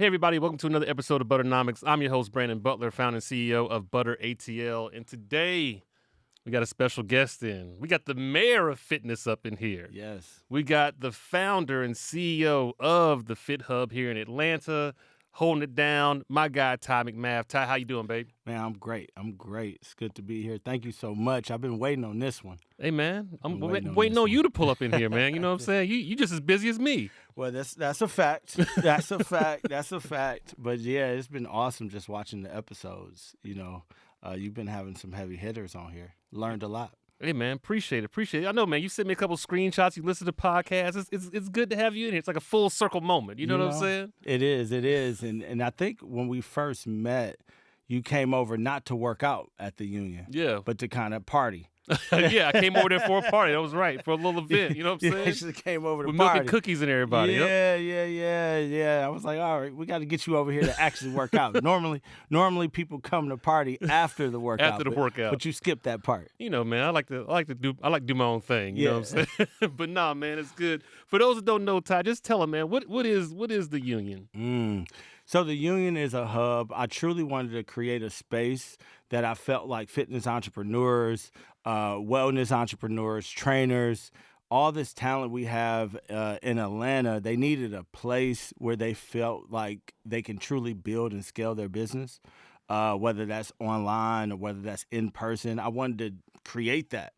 Hey, everybody, welcome to another episode of Butternomics. I'm your host, Brandon Butler, founder and CEO of Butter ATL. And today, we got a special guest in. We got the mayor of fitness up in here. Yes. We got the founder and CEO of the Fit Hub here in Atlanta, holding it down, my guy, Ty McMath. Ty, how you doing, babe? Man, I'm great. It's good to be here. Thank you so much. I've been waiting on this one. Hey, man, I'm waiting waiting on on this you one. to pull up in here, man. You know what I'm saying? You just as busy as me. Well, that's a fact. That's a fact. That's a fact. But yeah, it's been awesome just watching the episodes. You've been having some heavy hitters on here. Learned a lot. Hey, man, appreciate it. I know, man, you sent me a couple screenshots. You listen to podcasts. It's good to have you in here. It's like a full circle moment. You know what I'm saying? It is. And I think when we first met, you came over not to work out at the union. Yeah. But to kind of party. Yeah, I came over there for a party. That was right, for a little event. You know what I'm saying? You actually came over to with party. Milk and cookies and everybody. Yeah, Yep. yeah. I was like, all right, we got to get you over here to actually work out. Normally people come to party after the workout. After the workout. But you skipped that part. You know, man, I like to do my own thing. You know what I'm saying? But nah, man, it's good. For those that don't know, Ty, just tell them, man, what is the union? So the union is a hub. I truly wanted to create a space that I felt like fitness entrepreneurs, wellness entrepreneurs, trainers, all this talent we have in Atlanta, they needed a place where they felt like they can truly build and scale their business, whether that's online or whether that's in person. I wanted to create that.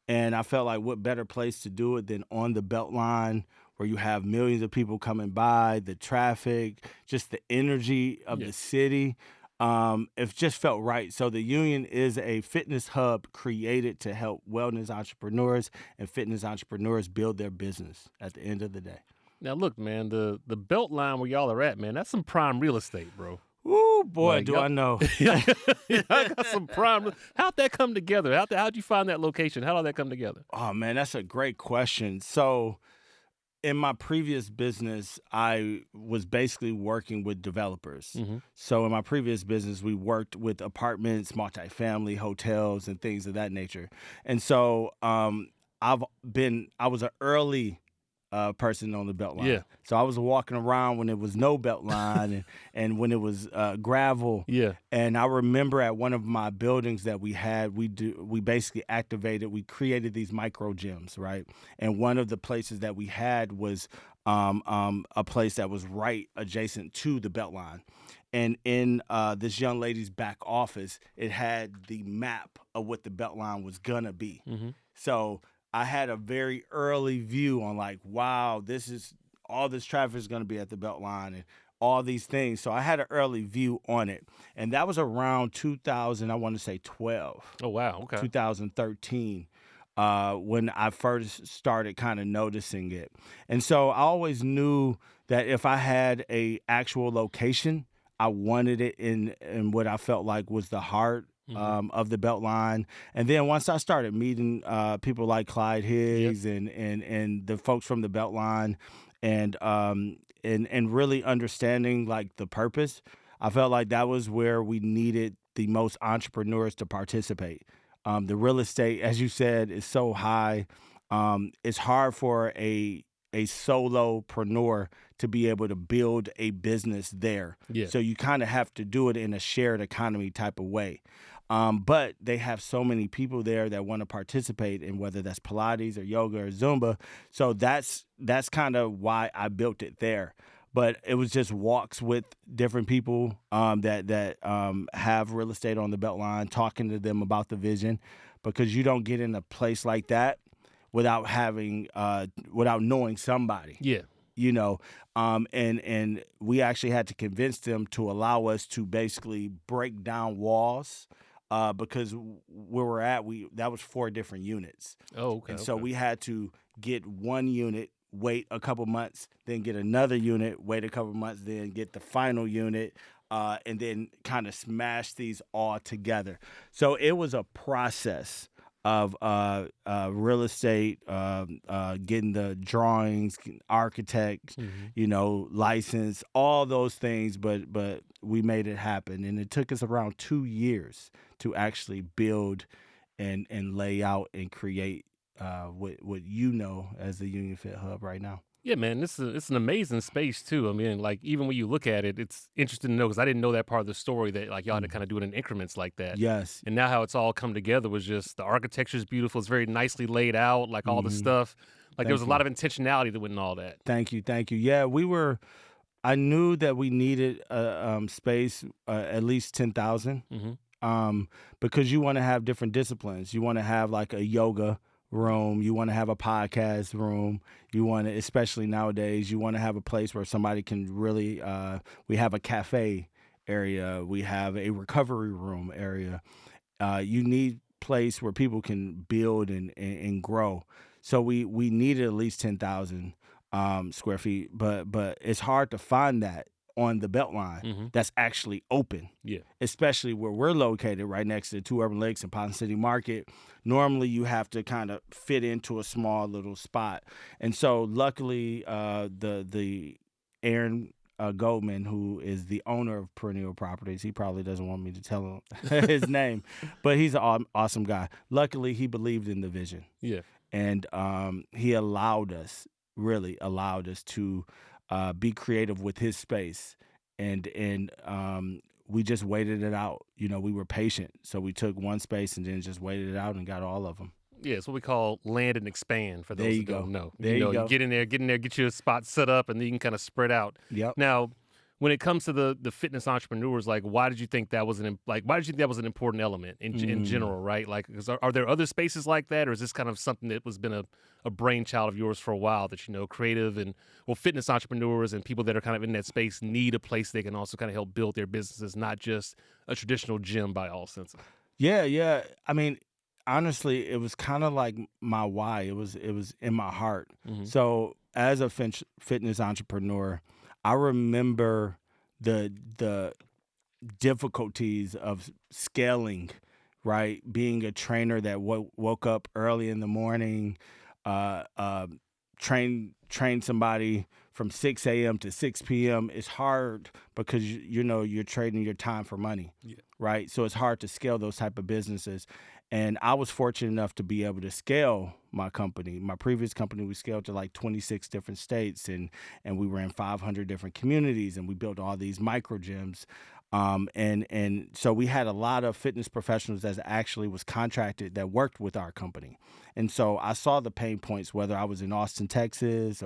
And I felt like what better place to do it than on the BeltLine, where you have millions of people coming by, the traffic, just the energy of the city. It just felt right. So the union is a fitness hub created to help wellness entrepreneurs and fitness entrepreneurs build their business at the end of the day. Now, look, man, the BeltLine where y'all are at, man, that's some prime real estate, bro. Ooh, boy, Like, do I know. I got some prime. How'd that come together? How'd you find that location? How did that come together? Oh, man, that's a great question. So in my previous business, I was basically working with developers. So in my previous business, we worked with apartments, multifamily, hotels, and things of that nature. And so I was an early person on the BeltLine. Yeah. So I was walking around when there was no BeltLine and when it was gravel. Yeah. And I remember at one of my buildings that we had, we basically we created these micro gyms, right? And one of the places that we had was a place that was right adjacent to the BeltLine. And in this young lady's back office, it had the map of what the BeltLine was gonna be. So I had a very early view on like, wow, all this traffic is going to be at the BeltLine and all these things. So I had an early view on it. And that was around 2012. Oh, wow. Okay. 2013, when I first started kind of noticing it. And so I always knew that if I had a actual location, I wanted it in what I felt like was the heart of the BeltLine. And then once I started meeting people like Clyde Higgs and the folks from the BeltLine and really understanding like the purpose, I felt like that was where we needed the most entrepreneurs to participate. The real estate, as you said, is so high. It's hard for a solopreneur to be able to build a business there. Yeah. So you kind of have to do it in a shared economy type of way. But they have so many people there that want to participate in whether that's Pilates or yoga or Zumba. So that's kind of why I built it there. But it was just walks with different people that have real estate on the BeltLine, talking to them about the vision, because you don't get in a place like that without knowing somebody. Yeah. And we actually had to convince them to allow us to basically break down walls. Because where we're at, that was 4 different units. Oh, okay. And so we had to get one unit, wait a couple months, then get another unit, wait a couple months, then get the final unit, and then kind of smash these all together. So it was a process of real estate, getting the drawings, architects, license, all those things, but we made it happen. And it took us around 2 years to actually build and lay out and create what you know as the Union Fit Hub right now. Yeah, man, it's an amazing space too. I mean, like even when you look at it, it's interesting to know because I didn't know that part of the story that like y'all had to Mhm. kind of do it in increments like that. Yes. And now how it's all come together was just the architecture is beautiful. It's very nicely laid out, like all the Mhm. stuff. Like there was Thank a you. lot of intentionality that went in all that. Thank you, thank you. Yeah, I knew that we needed a, space, at least 10,000. Hmm. um, because you want to have different disciplines. You want to have like a yoga room. You want to have a podcast room. You want to, especially nowadays, you want to have a place where somebody can really. We have a cafe area. We have a recovery room area. You need place where people can build and grow. So we needed at least 10,000 square feet, but it's hard to find that on the BeltLine Hmm. that's actually open, Yeah. especially where we're located right next to the two urban lakes and Ponce City Market. Normally, you have to kind of fit into a small little spot, and so luckily, the Aaron Goldman, who is the owner of Perennial Properties, he probably doesn't want me to tell him his name, but he's an awesome guy. Luckily, he believed in the vision, Yeah. and he really allowed us to be creative with his space, and we just waited it out. We were patient, so we took one space and then just waited it out and got all of them. Yeah, it's what we call land and expand for There those you that go. don't know. There you You go. get in there, get your spot set up, and then you can kind of spread out. Yep. Now, when it comes to the fitness entrepreneurs, like why did you think that was why did you think that was an important element in Mm. general, right? Like, 'cause are there other spaces like that, or is this kind of something that was been a brainchild of yours for a while that creative and well fitness entrepreneurs and people that are kind of in that space need a place they can also kind of help build their businesses, not just a traditional gym by all senses. Yeah, yeah. I mean, honestly, it was kind of like my why. It was in my heart. Hmm. So, as a fitness entrepreneur, I remember the difficulties of scaling, right? Being a trainer that woke up early in the morning, uh, uh, train somebody from 6 a.m. to 6 p.m. It's hard because you're trading your time for money, Yeah. right? So it's hard to scale those type of businesses. And I was fortunate enough to be able to scale my company. My previous company, we scaled to like 26 different states, and we were in 500 different communities, and we built all these micro gyms. And so we had a lot of fitness professionals that actually was contracted that worked with our company. And so I saw the pain points, whether I was in Austin, Texas,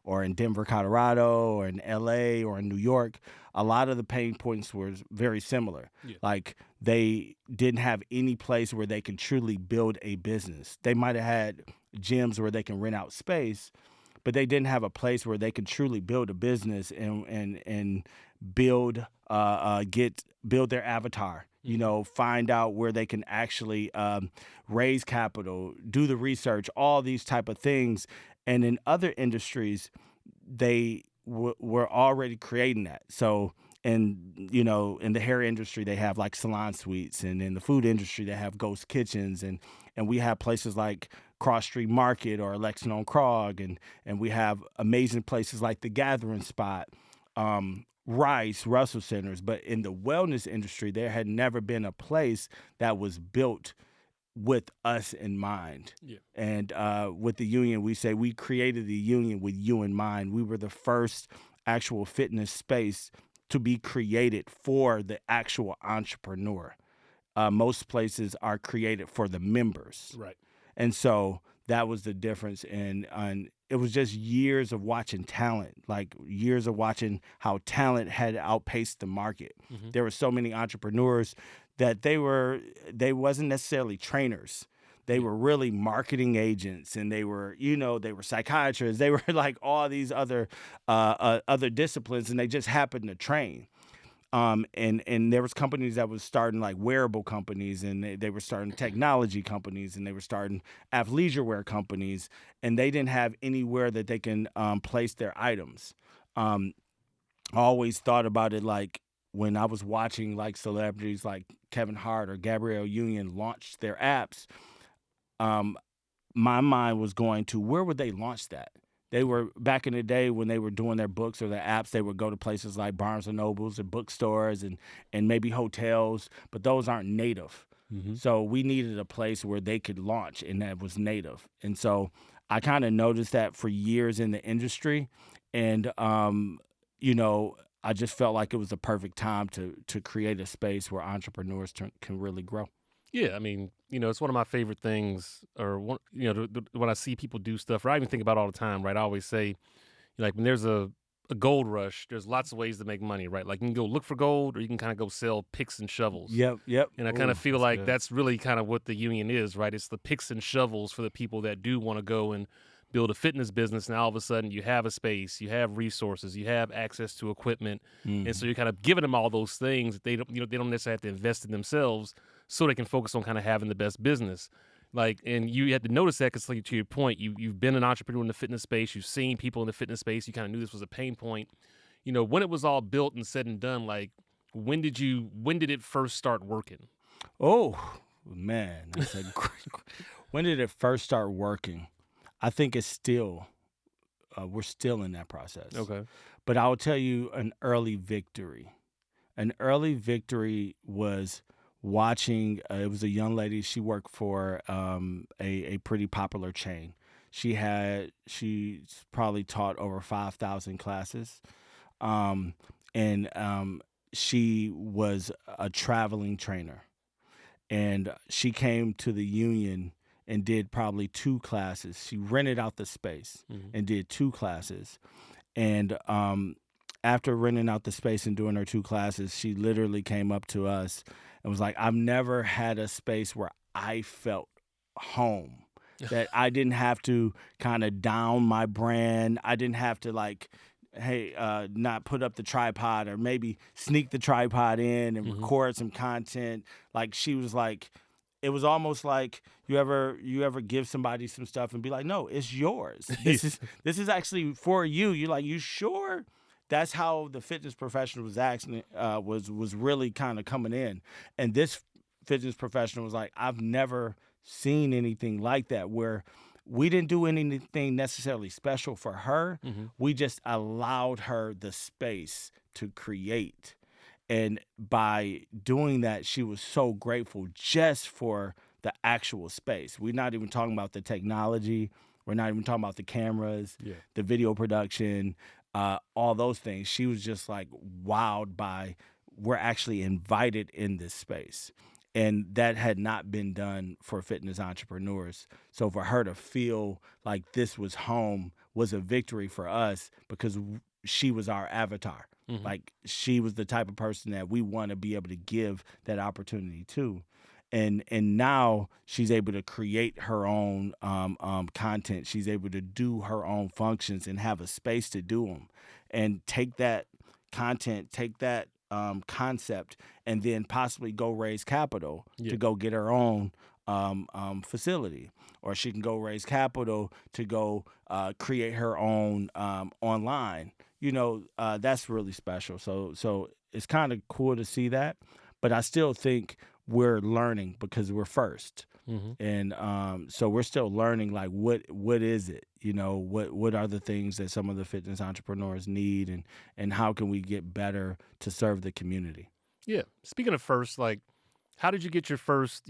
or in Denver, Colorado, or in LA, or in New York. A lot of the pain points were very similar. Yeah. Like they didn't have any place where they can truly build a business. They might have had gyms where they can rent out space, but they didn't have a place where they could truly build a business and build build their avatar. Hmm. Find out where they can actually raise capital, do the research, all these type of things. And in other industries, they were already creating that. So, and in the hair industry, they have like salon suites, and in the food industry, they have ghost kitchens, and we have places like Cross Street Market or Lexington on Krog, and we have amazing places like the Gathering Spot, Rice, Russell Centers. But in the wellness industry, there had never been a place that was built with us in mind. Yeah. And with the union, we say we created the union with you in mind. We were the first actual fitness space to be created for the actual entrepreneur. Most places are created for the members. Right. And so that was the difference. And it was just years of watching talent, like years of watching how talent had outpaced the market. Hmm. There were so many entrepreneurs that they wasn't necessarily trainers. They Yeah. were really marketing agents, and they were psychiatrists. They were like all these other disciplines, and they just happened to train. And there was companies that was starting like wearable companies, and they were starting technology companies, and they were starting athleisure wear companies, and they didn't have anywhere that they can place their items. Um, I always thought about it like when I was watching like celebrities like Kevin Hart or Gabrielle Union launch their apps. Um, my mind was going to where would they launch that? They were back in the day when they were doing their books or their apps, they would go to places like Barnes and Nobles and bookstores and maybe hotels, but those aren't native. Hmm. So we needed a place where they could launch and that was native. And so I kind of noticed that for years in the industry, and you know, I just felt like it was the perfect time to create a space where entrepreneurs can really grow. Yeah, I mean, it's one of my favorite things, or one, when I see people do stuff, or I even think about it all the time, right? I always say, like, when there's a gold rush, there's lots of ways to make money, right? Like, you can go look for gold, or you can kind of go sell picks and shovels. Yep, yep. And I kind Ooh, of feel that's like good. that's really kind of what the union is, right? It's the picks and shovels for the people that do want to go and build a fitness business. And all of a sudden, you have a space, you have resources, you have access to equipment, and so Mhm. you're kind of giving them all those things that they don't, they don't necessarily have to invest in themselves, so they can focus on kind of having the best business. Like, and you had to notice that because, like, to your point, you've been an entrepreneur in the fitness space, you've seen people in the fitness space, you kind of knew this was a pain point. When it was all built and said and done, like, when did it first start working? Oh man, that's a great. When did it first start working? I think it's still we're still in that process. Okay. But I will tell you an early victory. An early victory was watching. It was a young lady. She worked for a pretty popular chain. She's probably taught over 5,000 classes, um, and she was a traveling trainer. And she came to the union and did probably 2 classes. She rented out the space Hmm. and did 2 classes. And after renting out the space and doing her 2 classes, she literally came up to us and was like, I've never had a space where I felt home, that I didn't have to kind of down my brand. I didn't have to like, hey, not put up the tripod or maybe sneak the tripod in and Hmm. record some content. Like she was like, it was almost like you ever give somebody some stuff and be like, no, it's yours. This is actually for you. You're like, you sure? That's how the fitness professional was actually was really kind of coming in, and this fitness professional was like, I've never seen anything like that where we didn't do anything necessarily special for her. Hmm. We just allowed her the space to create. And by doing that, she was so grateful just for the actual space. We're not even talking about the technology. We're not even talking about the cameras, Yeah. the video production, all those things. She was just like wowed by we're actually invited in this space. And that had not been done for fitness entrepreneurs. So for her to feel like this was home was a victory for us because she was our avatar. Hmm. Like she was the type of person that we want to be able to give that opportunity to. And now she's able to create her own content. She's able to do her own functions and have a space to do them, and take that content, take that concept, and then possibly go raise capital Yeah. to go get her own facility, or she can go raise capital to go create her own online. That's really special. So it's kind of cool to see that, but I still think we're learning because we're first. Hmm. And so we're still learning, like what is it? What are the things that some of the fitness entrepreneurs need, and how can we get better to serve the community? Yeah. Speaking of first, like, how did you get your first,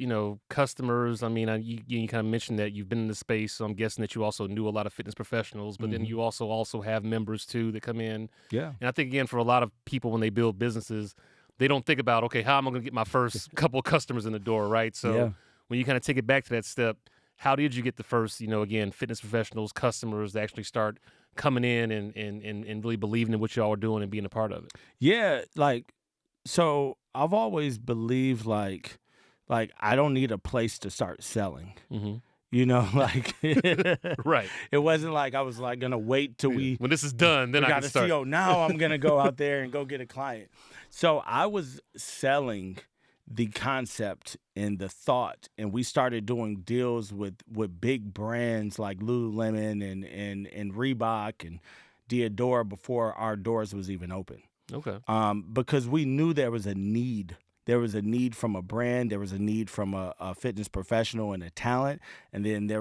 customers? I mean, you kind of mentioned that you've been in the space, so I'm guessing that you also knew a lot of fitness professionals, but then Hmm. you also have members too that come in. Yeah. And I think, again, for a lot of people when they build businesses, they don't think about, okay, how am I going to get my first couple of customers in the door, right? So Yeah. when you kind of take it back to that step, how did you get the first, again, fitness professionals, customers that actually start coming in and really believing in what y'all are doing and being a part of it? Yeah, like, so I've always believed like I don't need a place to start selling. Hmm. Like Right. it wasn't like I was like gonna wait till Yeah. we When this is done, then we I can got a start. CO. Now I'm gonna go out there and go get a client. So I was selling the concept and the thought, and we started doing deals with big brands like Lululemon and Reebok and Diadora before our doors was even open. Okay. Because we knew there was a need. There was a need from a brand. There was a need from a fitness professional and a talent. And then it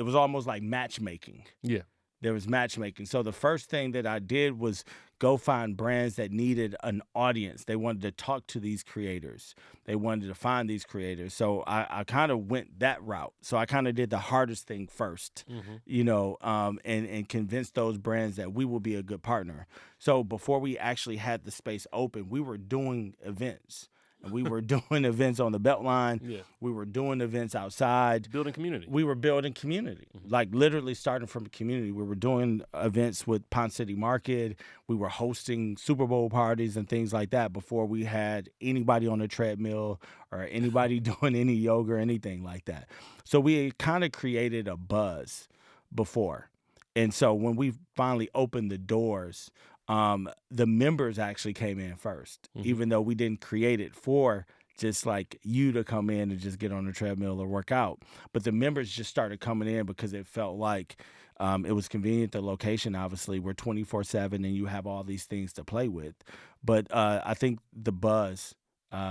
was almost like matchmaking. Yeah. There was matchmaking. So the first thing that I did was go find brands that needed an audience. They wanted to talk to these creators. They wanted to find these creators. So I kind of went that route. So I kind of did the hardest thing first, Mhm. and convinced those brands that we will be a good partner. So before we actually had the space open, we were doing events. And we were doing events on the BeltLine. Yeah. We were doing events outside. Building community. We were building community, like literally starting from the community. We were doing events with Ponce City Market. We were hosting Super Bowl parties and things like that before we had anybody on the treadmill or anybody doing any yoga or anything like that. So we kind of created a buzz before. And so when we finally opened the doors, the members actually came in first, even though we didn't create it for just like you to come in and just get on the treadmill or work out. But the members just started coming in because it felt like it was convenient. The location, obviously, we're 24/7 and you have all these things to play with. But I think the buzz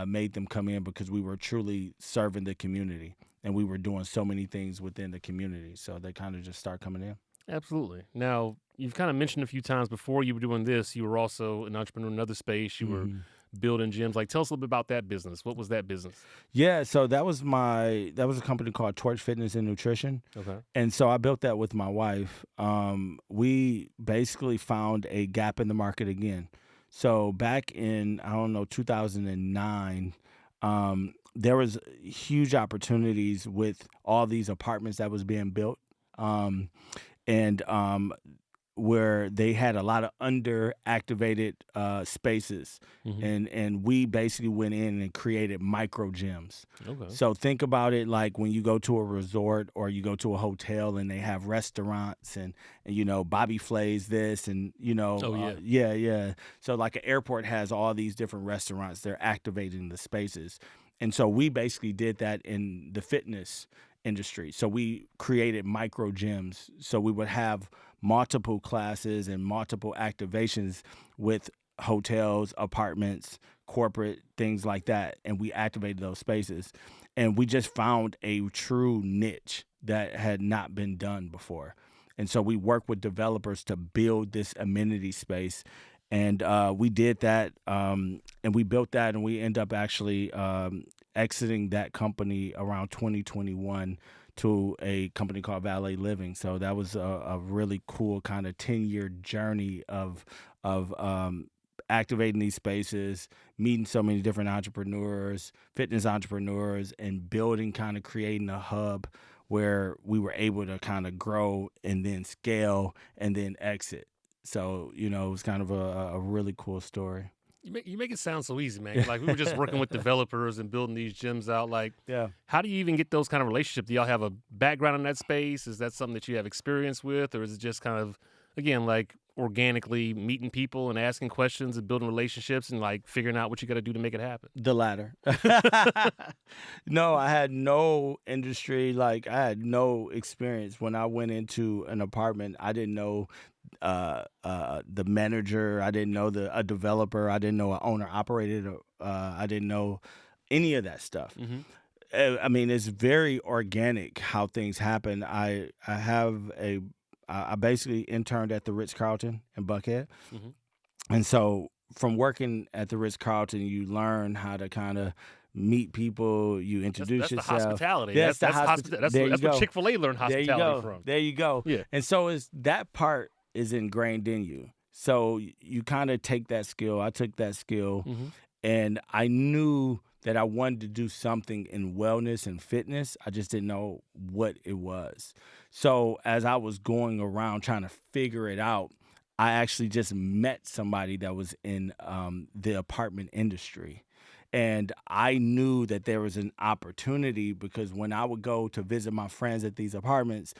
made them come in because we were truly serving the community and we were doing so many things within the community. So they kind of just start coming in. Absolutely. Now, you've kind of mentioned a few times before you were doing this, you were also an entrepreneur in another space. You were building gyms. Like, tell us a little bit about that business. What was that business? Yeah, so that was a company called Torch Fitness and Nutrition. Okay. And so I built that with my wife. We basically found a gap in the market again. So back in, I don't know, 2009, there was huge opportunities with all these apartments that was being built. And where they had a lot of underactivated spaces, and we basically went in and created micro gyms. Okay. So think about it like when you go to a resort or you go to a hotel and they have restaurants and Bobby Flay's this and Oh, yeah. yeah. So like an airport has all these different restaurants. They're activating the spaces, and so we basically did that in the fitness industry. So we created micro gyms. So we would have multiple classes and multiple activations with hotels, apartments, corporate, things like that. And we activated those spaces. And we just found a true niche that had not been done before. And so we worked with developers to build this amenity space. And we did that, and we built that, and we end up actually exiting that company around 2021 to a company called Valet Living. So that was a really cool kind of 10-year journey of activating these spaces, meeting so many different entrepreneurs, fitness entrepreneurs, and creating a hub where we were able to kind of grow and then scale and then exit. So, it was kind of a really cool story. You make it sound so easy, man. Like, we were just working with developers and building these gyms out. Like, Yeah. how do you even get those kind of relationships? Do y'all have a background in that space? Is that something that you have experience with? Or is it just kind of, again, like organically meeting people and asking questions and building relationships and like figuring out what you got to do to make it happen? The latter. No, I had no industry, like I had no experience. When I went into an apartment, I didn't know the manager, I didn't know a developer, I didn't know an owner operator, I didn't know any of that stuff. I mean, it's very organic how things happen. I basically interned at the Ritz-Carlton in Buckhead. And so from working at the Ritz-Carlton, you learn how to kind of meet people, you introduce That's yourself. the hospitality. Yes, That's there you what go. Chick-fil-A learned hospitality from. There you go. Yeah. And so that part is ingrained in you. So you kind of take that skill. I took that skill, and I knew that I wanted to do something in wellness and fitness. I just didn't know what it was. So as I was going around trying to figure it out, I actually just met somebody that was in the apartment industry. And I knew that there was an opportunity because when I would go to visit my friends at these apartments,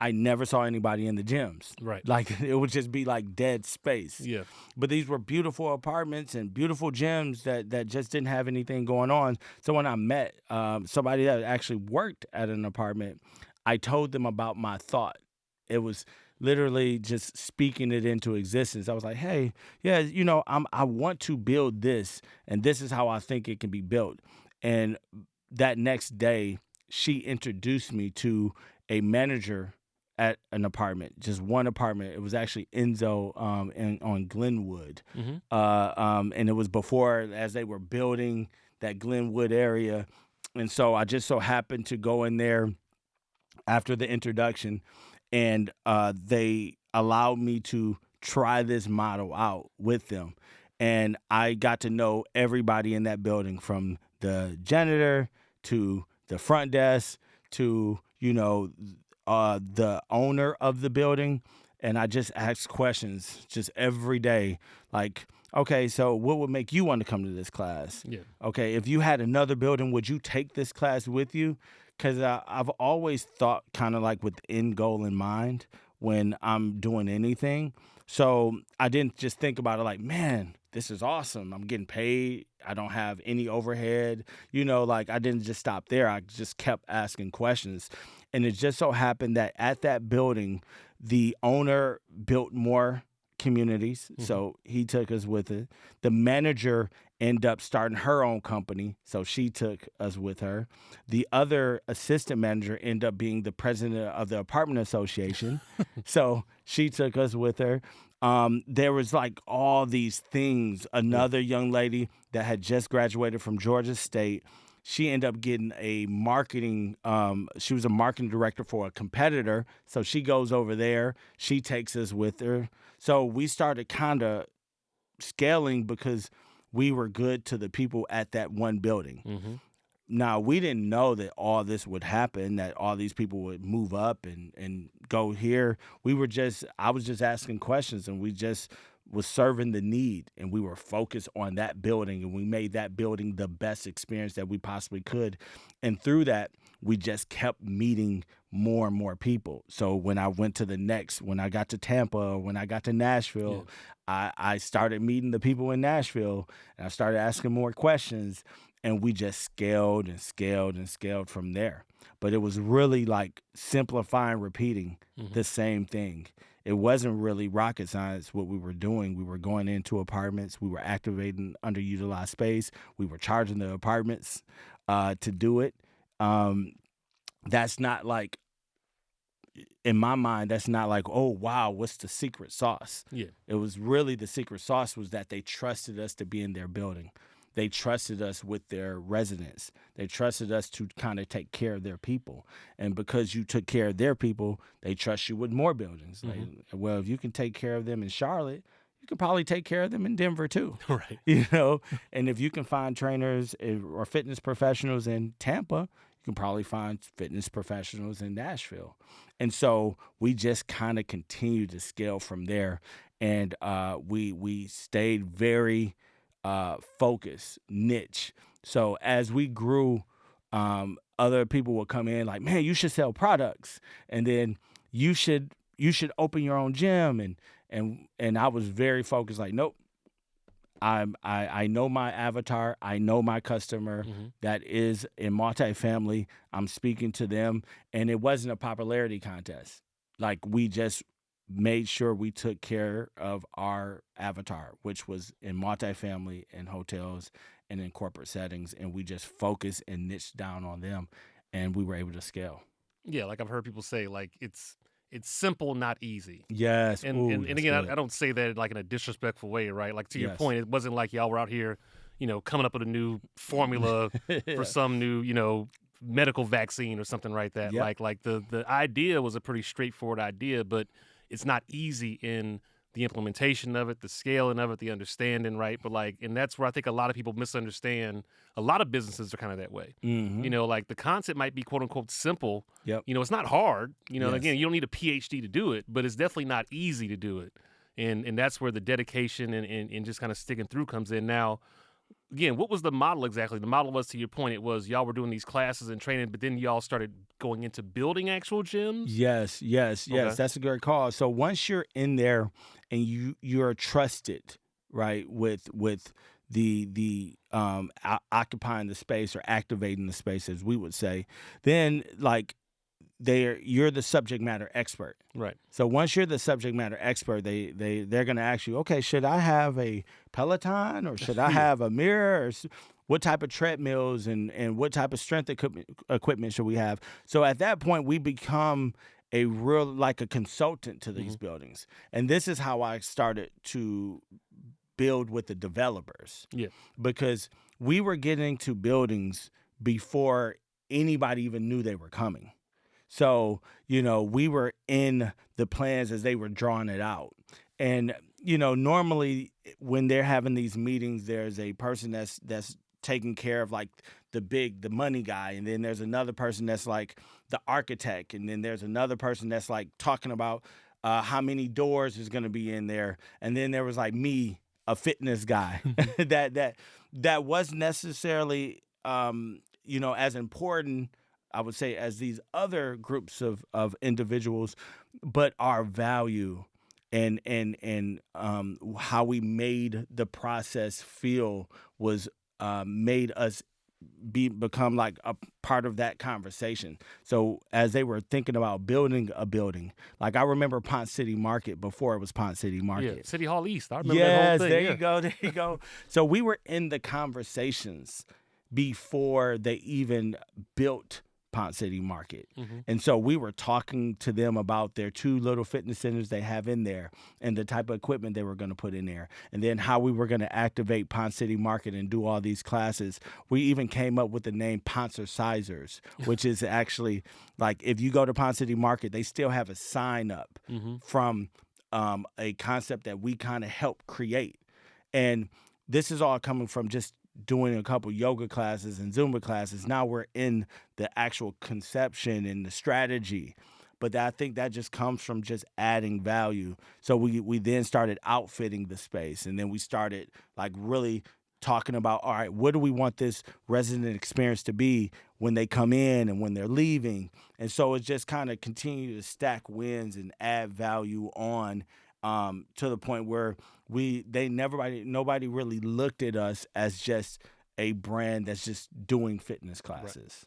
I never saw anybody in the gyms. Right. Like it would just be like dead space. Yeah. But these were beautiful apartments and beautiful gyms that just didn't have anything going on. So when I met somebody that actually worked at an apartment, I told them about my thought. It was literally just speaking it into existence. I was like, hey, yeah, I want to build this, and this is how I think it can be built. And that next day, she introduced me to a manager at an apartment, just one apartment. It was actually Enzo on Glenwood. And it was before, as they were building that Glenwood area. And so I just so happened to go in there after the introduction, and they allowed me to try this model out with them. And I got to know everybody in that building, from the janitor to the front desk to, the owner of the building. And I just asked questions just every day, like, okay, so what would make you want to come to this class? Yeah. Okay, if you had another building, would you take this class with you? Because I've always thought kind of like with the end goal in mind when I'm doing anything. So I didn't just think about it like, man, this is awesome. I'm getting paid. I don't have any overhead. Like, I didn't just stop there. I just kept asking questions. And it just so happened that at that building, the owner built more communities. So he took us with it. The manager ended up starting her own company, so she took us with her. The other assistant manager ended up being the president of the apartment association, so she took us with her. There was like all these things. Another young lady that had just graduated from Georgia State, she ended up getting a marketing, she was a marketing director for a competitor, so she goes over there. She takes us with her. So we started kind of scaling because we were good to the people at that one building. Now, we didn't know that all this would happen, that all these people would move up and go here. I was just asking questions, and we just was serving the need, and we were focused on that building, and we made that building the best experience that we possibly could. And through that, we just kept meeting more and more people. So when I went to when I got to Tampa, when I got to Nashville, I started meeting the people in Nashville, and I started asking more questions, and we just scaled and scaled and scaled from there. But it was really like simplifying, repeating the same thing. It wasn't really rocket science what we were doing. We were going into apartments. We were activating underutilized space. We were charging the apartments to do it. That's not like, in my mind, that's not like, oh, wow, what's the secret sauce? Yeah. It was really, the secret sauce was that they trusted us to be in their building. They trusted us with their residents. They trusted us to kind of take care of their people. And because you took care of their people, they trust you with more buildings. Well, if you can take care of them in Charlotte, you can probably take care of them in Denver too. Right. And if you can find trainers or fitness professionals in Tampa, you can probably find fitness professionals in Nashville. And so we just kind of continued to scale from there. And we stayed very focus, niche. So as we grew, other people would come in like, man, you should sell products, and then you should open your own gym. And I was very focused, like, nope. I know my avatar. I know my customer that is in multifamily. I'm speaking to them, and it wasn't a popularity contest. Like, we just made sure we took care of our avatar, which was in multifamily and hotels and in corporate settings, and we just focused and niched down on them, and we were able to scale. Yeah, like I've heard people say, like, it's simple, not easy. Yes. And again, I don't say that like in a disrespectful way, right? Like, to your point, it wasn't like y'all were out here, coming up with a new formula for some new, medical vaccine or something like that. Yep. Like the idea was a pretty straightforward idea, but it's not easy in the implementation of it, the scaling of it, the understanding, right? But and that's where I think a lot of people misunderstand. A lot of businesses are kind of that way. Like, the concept might be quote unquote simple. Yep. It's not hard. Yes. Again, you don't need a PhD to do it, but it's definitely not easy to do it. And that's where the dedication and just kind of sticking through comes in. Now, again, what was the model exactly? The model was, to your point, it was y'all were doing these classes and training, but then y'all started going into building actual gyms? Yes. Okay. That's a great call. So once you're in there and you're trusted, right, with the occupying the space or activating the space, as we would say, then you're the subject matter expert. Right. So once you're the subject matter expert, they're going to ask you, okay, should I have a Peloton or should I have a mirror? Or what type of treadmills and what type of strength equipment should we have? So at that point, we become a real like a consultant to Hmm. these buildings. And this is how I started to build with the developers, Yeah. because we were getting to buildings before anybody even knew they were coming. So, we were in the plans as they were drawing it out. And, normally when they're having these meetings, there's a person that's taking care of like the money guy. And then there's another person that's like the architect. And then there's another person that's like talking about how many doors is going to be in there. And then there was like me, a fitness guy that wasn't necessarily, as important, I would say, as these other groups of individuals, but our value and how we made the process feel was made us become like a part of that conversation. So as they were thinking about building a building, like I remember Ponce City Market before it was Ponce City Yeah. Market. City Hall East. I remember that whole Yes, thing. there Yeah. you go. There you go. So we were in the conversations before they even built Ponce City Market. Hmm. And so we were talking to them about their two little fitness centers they have in there and the type of equipment they were going to put in there. And then how we were going to activate Ponce City Market and do all these classes. We even came up with the name Poncercisers, which is actually like if you go to Ponce City Market, they still have a sign up Hmm. from a concept that we kind of helped create. And this is all coming from just doing a couple yoga classes and Zumba classes. Now we're in the actual conception and the strategy. But I think that just comes from just adding value. So we then started outfitting the space, and then we started like really talking about, all right, what do we want this resident experience to be when they come in and when they're leaving? And so it's just kind of continue to stack wins and add value on, to the point where nobody really looked at us as just a brand that's just doing fitness Right. classes.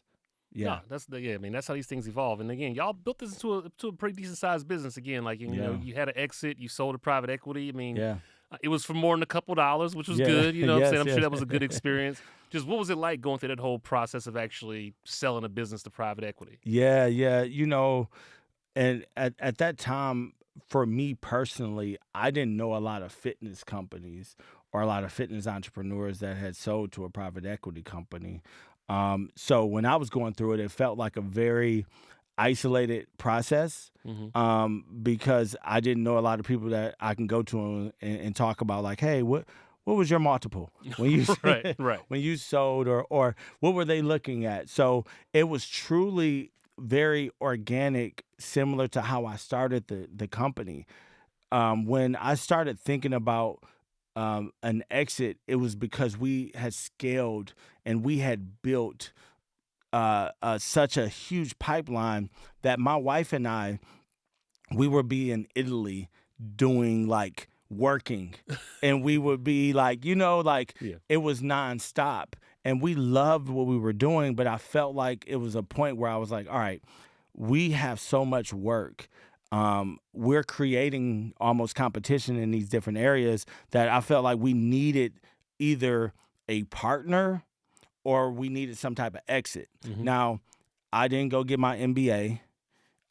No, Yeah. I mean, that's how these things evolve. And again, y'all built this to a pretty decent sized business. Again, like Yeah. you had an exit, you sold to private equity. I mean, Yeah. it was for more than a couple dollars, which was Yeah. good. You know what I'm saying? Yes, I'm sure yes. that was a good experience. Just what was it like going through that whole process of actually selling a business to private equity? Yeah, yeah. And at that time, for me personally, I didn't know a lot of fitness companies or a lot of fitness entrepreneurs that had sold to a private equity company. So when I was going through it, it felt like a very isolated process, Hmm. because I didn't know a lot of people that I can go to and talk about like, hey, what was your multiple when you Right, right. when you sold, or what were they looking at? So it was truly very organic, similar to how I started the company. When I started thinking about an exit, it was because we had scaled and we had built such a huge pipeline that my wife and I, we would be in Italy doing like working, and we would be like, like Yeah. it was nonstop. And we loved what we were doing, but I felt like it was a point where I was like, all right, we have so much work. We're creating almost competition in these different areas that I felt like we needed either a partner or we needed some type of exit. Hmm. Now, I didn't go get my MBA.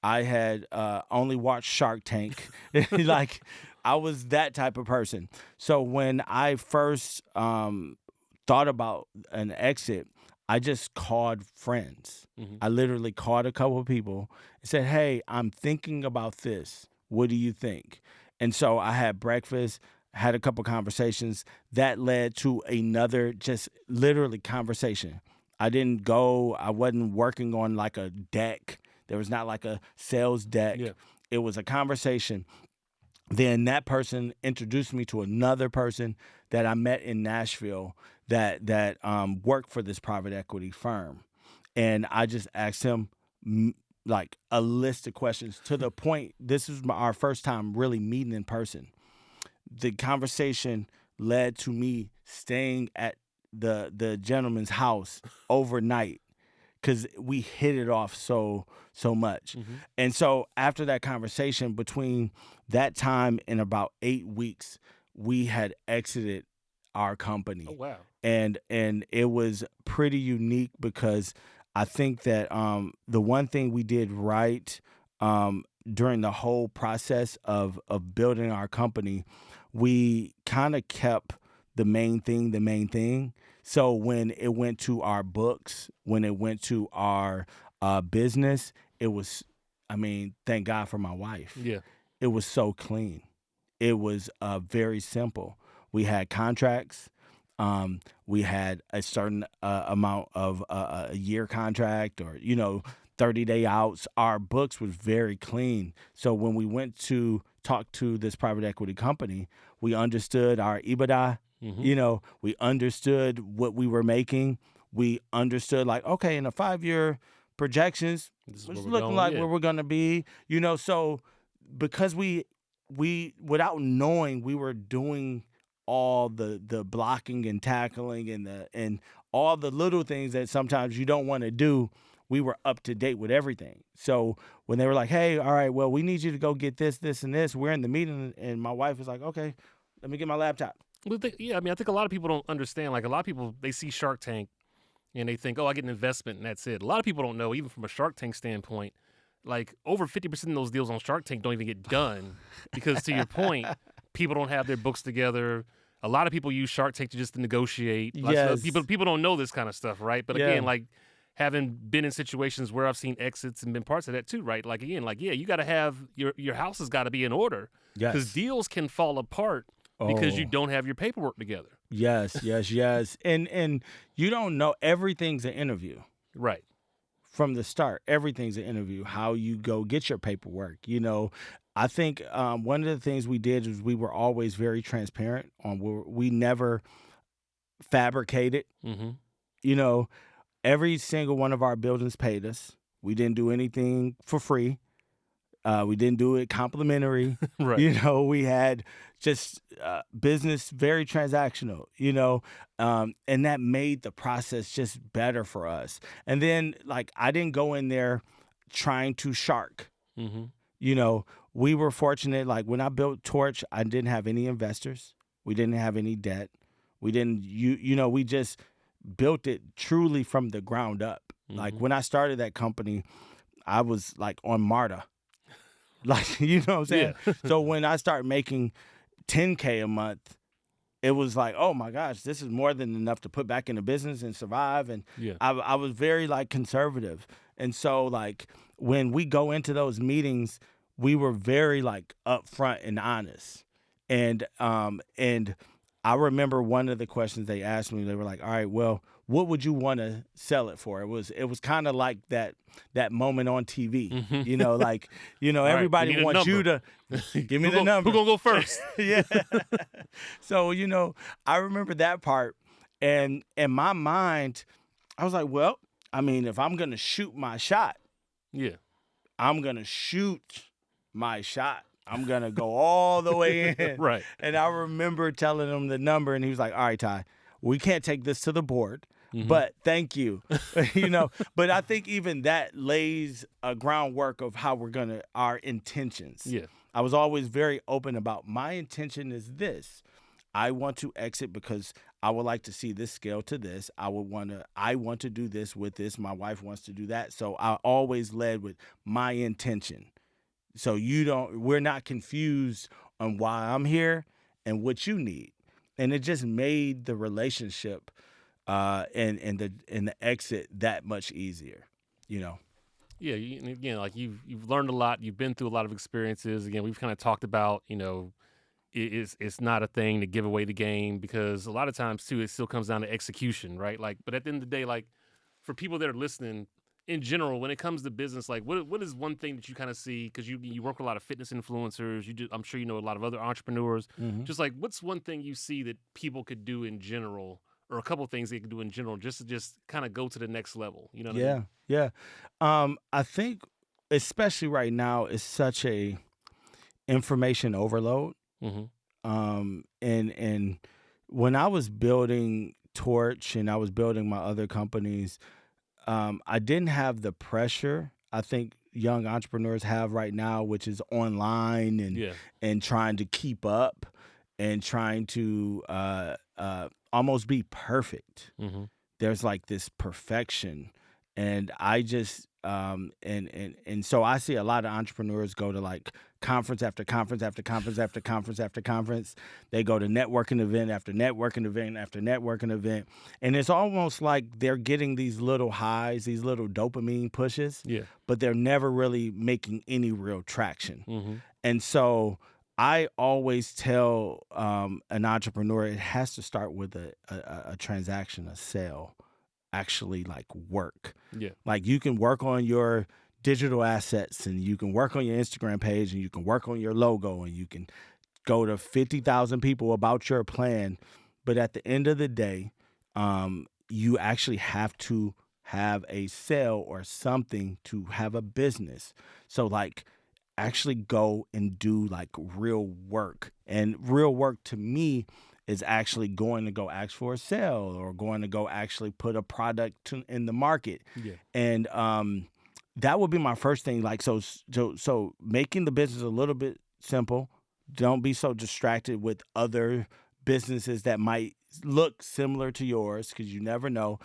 I had only watched Shark Tank. Like, I was that type of person. So when I first thought about an exit, I just called friends. Hmm. I literally called a couple of people and said, hey, I'm thinking about this. What do you think? And so I had breakfast, had a couple conversations that led to another just literally conversation. I wasn't working on like a deck. There was not like a sales deck. Yeah. It was a conversation. Then that person introduced me to another person that I met in Nashville that worked for this private equity firm, and I just asked him like a list of questions to the point. This was our first time really meeting in person. The conversation led to me staying at the gentleman's house overnight because we hit it off so much. Hmm. And so after that conversation, between that time and about 8 weeks, we had exited our Oh company. wow. And it was pretty unique because I think that the one thing we did right during the whole process of building our company, we kind of kept the main thing the main thing. So when it went to our books, when it went to our business, it was, I mean, thank God for my wife. Yeah. It was so clean. It was very simple. We had contracts. We had a certain amount of a year contract, or 30-day outs. Our books was very clean. So when we went to talk to this private equity company, we understood our EBITDA. We understood what we were making. We understood, like, okay, in the 5-year projections, This is it's where we're looking going. like Yeah. where we're gonna be. So because we without knowing, we were doing all the blocking and tackling and all the little things that sometimes you don't want to do. We were up to date with everything. So when they were like, hey, all right, well, we need you to go get this, this, and this, we're in the meeting, and my wife was like, okay, let me get my laptop. Well, yeah, I mean, I think a lot of people don't understand. Like, a lot of people, they see Shark Tank and they think, oh, I get an investment and that's it. A lot of people don't know, even from a Shark Tank standpoint, like over 50% of those deals on Shark Tank don't even get done because, to your point, people don't have their books together. A lot of people use Shark Tank to just negotiate. Yes. People don't know this kind of stuff, right? But Yeah. again, like, having been in situations where I've seen exits and been parts of that too, right? Like, again, like, yeah, you got to have your house has got to be in order because Yes. deals can fall apart because you Oh. don't have your paperwork together. Yes. And you don't know, everything's an interview. Right. From the start, everything's an interview. How you go get your paperwork. I think one of the things we did is we were always very transparent on where we never fabricated. Mm-hmm. Every single one of our buildings paid us. We didn't do anything for free. We didn't do it complimentary. Right. We had just business, very transactional, and that made the process just better for us. And then, like, I didn't go in there trying to shark. Mm-hmm. We were fortunate. Like, when I built Torch, I didn't have any investors. We didn't have any debt. We didn't, we just built it truly from the ground up. Like, when I started that company, I was like on MARTA. Like, you know what I'm saying? Yeah. So when I started making $10K a month, it was like, oh my gosh, this is more than enough to put back in the business and survive. And Yeah. I was very, like, conservative. And so, like, when we go into those meetings, we were very, like, upfront and honest. And I remember one of the questions they asked me, they were like, all right, well, what would you want to sell it for? It was kind of like that moment on TV. Mm-hmm. All right, Everybody we need a wants you to number. give me the number. Who gonna go first? Yeah. So, I remember that part. And in my mind, I was like, well, I mean, if I'm going to shoot my shot, Yeah. I'm going to shoot my shot. I'm going to go all the way in. Right. And I remember telling him the number, and he was like, all right, Ty, we can't take this to the board, Mm-hmm. but thank you. But I think even that lays a groundwork of how we're our intentions. Yeah. I was always very open about, my intention is this. I want to exit because I would like to see this scale to this. I want to do this with this. My wife wants to do that. So I always led with my intention. So we're not confused on why I'm here and what you need. And it just made the relationship and the exit that much easier, Yeah, again, like you've learned a lot. You've been through a lot of experiences. Again, we've kind of talked about, it's not a thing to give away the game because a lot of times too, it still comes down to execution, right? Like, but at the end of the day, like for people that are listening, in general, when it comes to business, like what is one thing that you kind of see, because you work with a lot of fitness influencers, I'm sure you know a lot of other entrepreneurs. Mm-hmm. Just like, what's one thing you see that people could do in general, or a couple of things they could do in general, just to kind of go to the next level? You know what I mean? Yeah. I think, especially right now, it's such a information overload. Mm-hmm. And when I was building Torch and I was building my other companies, I didn't have the pressure I think young entrepreneurs have right now, which is online and trying to keep up and trying to almost be perfect. Mm-hmm. There's like this perfection, and I just and so I see a lot of entrepreneurs go to like conference after conference after conference after conference after conference. They go to networking event after networking event after networking event, and it's almost like they're getting these little highs, these little dopamine pushes, Yeah. but they're never really making any real traction. Mm-hmm. And so I always tell an entrepreneur it has to start with a transaction, a sale, actually like work. Yeah. Like you can work on your digital assets and you can work on your Instagram page and you can work on your logo and you can go to 50,000 people about your plan. But at the end of the day, you actually have to have a sale or something to have a business. So like actually go and do like real work. And real work to me is actually going to go ask for a sale or going to go actually put a product in the market. Yeah. And that would be my first thing. Like so making the business a little bit simple. Don't be so distracted with other businesses that might look similar to yours because you never know.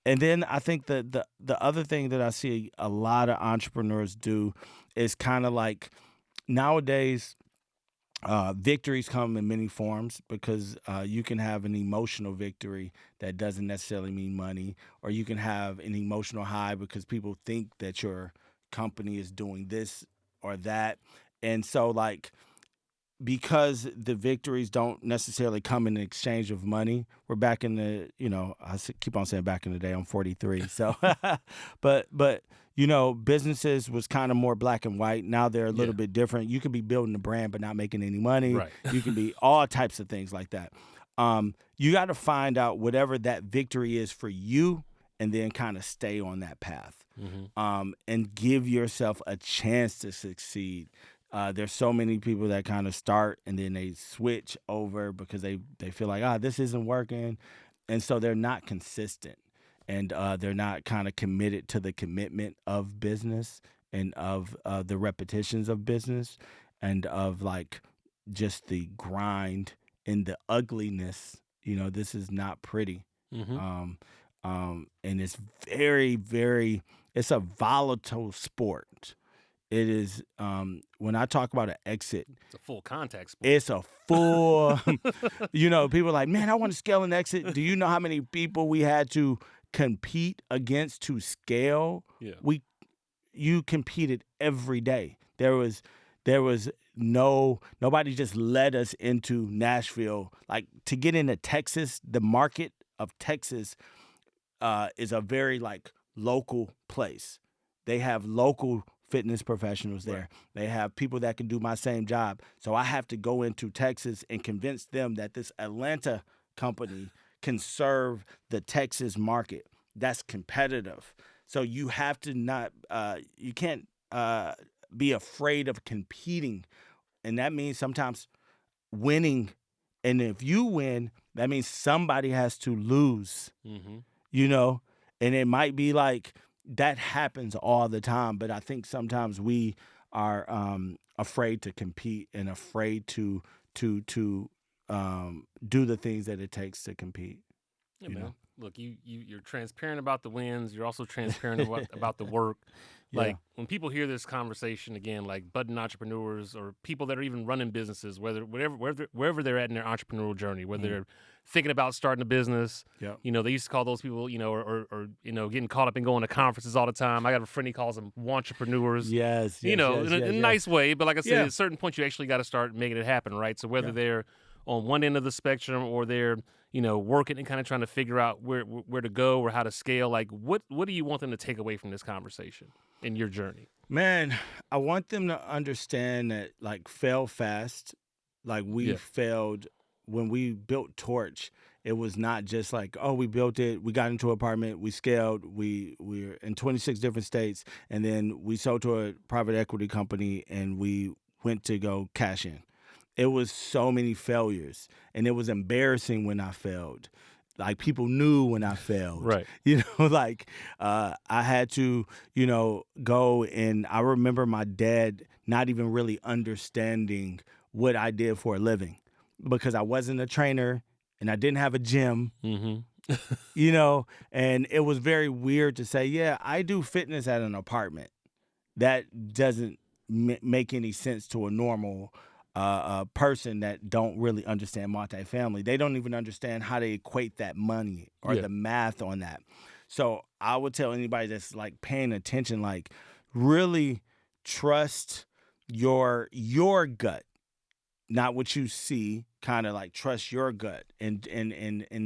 And then I think the other thing that I see a lot of entrepreneurs do is kind of like nowadays victories come in many forms because you can have an emotional victory that doesn't necessarily mean money, or you can have an emotional high because people think that your company is doing this or that. And so like because the victories don't necessarily come in exchange of money. We're back in the, keep on saying back in the day. I'm 43, so, but businesses was kind of more black and white. Now they're a little bit different. You could be building a brand but not making any money. Right. You can be all types of things like that. You got to find out whatever that victory is for you, and then kind of stay on that path, and give yourself a chance to succeed. There's so many people that kind of start and then they switch over because they feel like, this isn't working. And so they're not consistent, and they're not kind of committed to the commitment of business and of the repetitions of business and of like just the grind and the ugliness. This is not pretty. And it's very, very, it's a volatile sport. It is, when I talk about an exit, It's a full contact sport. it's a full, people are like, man, I want to scale an exit. Do you know how many people we had to compete against to scale? Yeah. You competed every day. There was nobody just led us into Nashville. Like to get into Texas, the market of Texas is a very like local place. They have local fitness professionals there. Right. They have people that can do my same job. So I have to go into Texas and convince them that this Atlanta company can serve the Texas market. That's competitive. So you have to not, you can't be afraid of competing. And that means sometimes winning. And if you win, that means somebody has to lose, and it might be like, that happens all the time, but I think sometimes we are afraid to compete and afraid to do the things that it takes to compete. Yeah, man. Look, you're transparent about the wins. You're also transparent about the work. Like when people hear this conversation again, like budding entrepreneurs or people that are even running businesses, wherever they're at in their entrepreneurial journey, whether they're thinking about starting a business, they used to call those people, or getting caught up in going to conferences all the time. I got a friend, he calls them wantrepreneurs. Yes, in a nice way, but like I said, at a certain point, you actually got to start making it happen, right? So whether they're on one end of the spectrum or they're working and kind of trying to figure out where to go or how to scale, like what do you want them to take away from this conversation in your journey? Man, I want them to understand that like fail fast. Like we failed when we built Torch. It was not just like, we built it, we got into an apartment, we scaled, we're in 26 different states, and then we sold to a private equity company and we went to go cash in. It was so many failures, and it was embarrassing when I failed. Like people knew when I failed, right? I had to, go, and I remember my dad not even really understanding what I did for a living because I wasn't a trainer and I didn't have a gym. you know, and it was very weird to say, yeah, I do fitness at an apartment. That doesn't make any sense to a normal person that don't really understand multifamily. They don't even understand how to equate that money or Yeah. the math on that. So I would tell anybody that's like paying attention, like really trust your gut, not what you see. Kind of like trust your gut and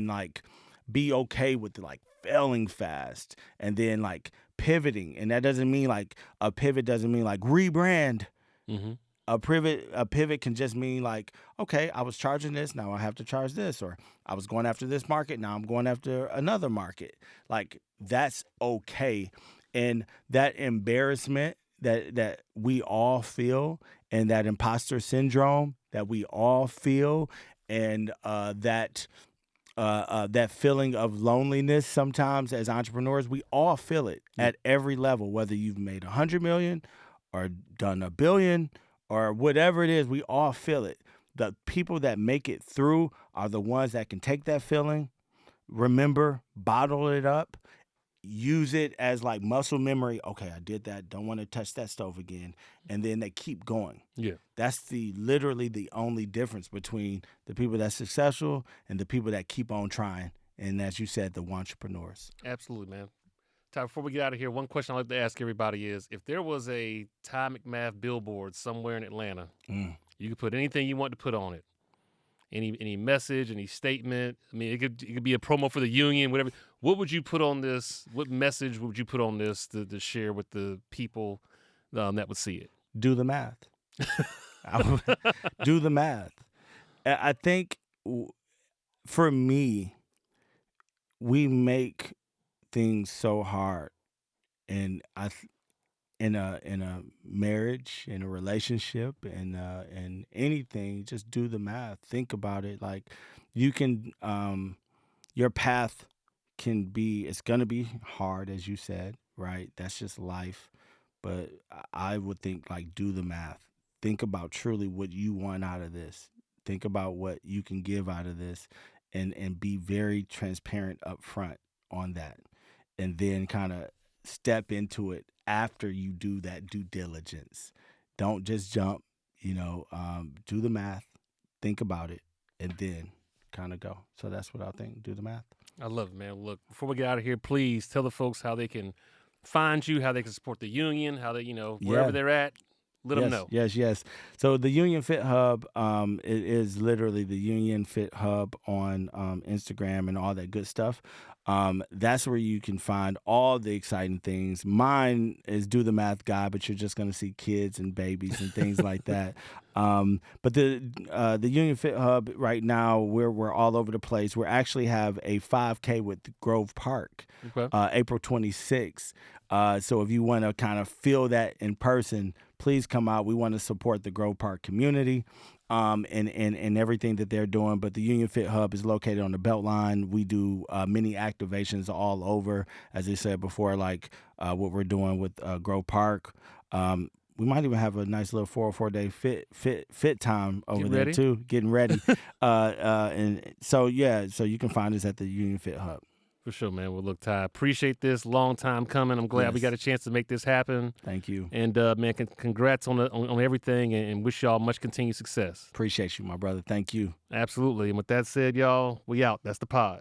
like be okay with like failing fast and then like pivoting. And that doesn't mean like a pivot doesn't mean like rebrand. Mm-hmm. A pivot can just mean like, okay, I was charging this, now I have to charge this, or I was going after this market, now I'm going after another market. Like that's okay. And that embarrassment that we all feel, and that imposter syndrome that we all feel, and that feeling of loneliness sometimes as entrepreneurs, we all feel it Yeah. at every level, whether you've made 100 million or done a billion or whatever it is, we all feel it. The people that make it through are the ones that can take that feeling, remember, bottle it up, use it as like muscle memory. Okay, I did that. Don't want to touch that stove again. And then they keep going. Yeah. That's literally the only difference between the people that's successful and the people that keep on trying. And as you said, the entrepreneurs. Absolutely, man. Ty, before we get out of here, one question I like to ask everybody is, if there was a Ty McMath billboard somewhere in Atlanta, you could put anything you want to put on it. Any message, any statement. I mean, it could be a promo for the union, whatever. What would you put on this? What message would you put on this to share with the people that would see it? Do the math. Do the math. I think for me, we make things so hard, and in a marriage, in a relationship, in anything, just do the math. Think about it. Like you can, your path can be. It's gonna be hard, as you said, right? That's just life. But I would think like do the math. Think about truly what you want out of this. Think about what you can give out of this, and be very transparent up front on that, and then kind of step into it after you do that due diligence. Don't just jump. Do the math. Think about it, and then kind of go. So that's what I think. Do the math. I love it, man. Look, before we get out of here, please tell the folks how they can find you, how they can support the union, how they, wherever Yeah. they're at, let them know. Yes. So the Union Fit Hub, it is literally the Union Fit Hub on Instagram and all that good stuff. That's where you can find all the exciting things. Mine is Do the Math Guy, but you're just going to see kids and babies and things like that. But the Union Fit Hub right now, we're all over the place. We actually have a 5K with Grove Park, Okay. April 26th. So if you want to kind of feel that in person, please come out. We want to support the Grove Park community and everything that they're doing. But the Union Fit Hub is located on the BeltLine. We do many activations all over, as I said before, like what we're doing with Grove Park. We might even have a nice little 404-day fit time over there too, getting ready. And so you can find us at the Union Fit Hub. For sure, man. Well, look, Ty, appreciate this. Long time coming. I'm glad we got a chance to make this happen. Thank you. And man, congrats on everything, and wish y'all much continued success. Appreciate you, my brother. Thank you. Absolutely. And with that said, y'all, we out. That's the pod.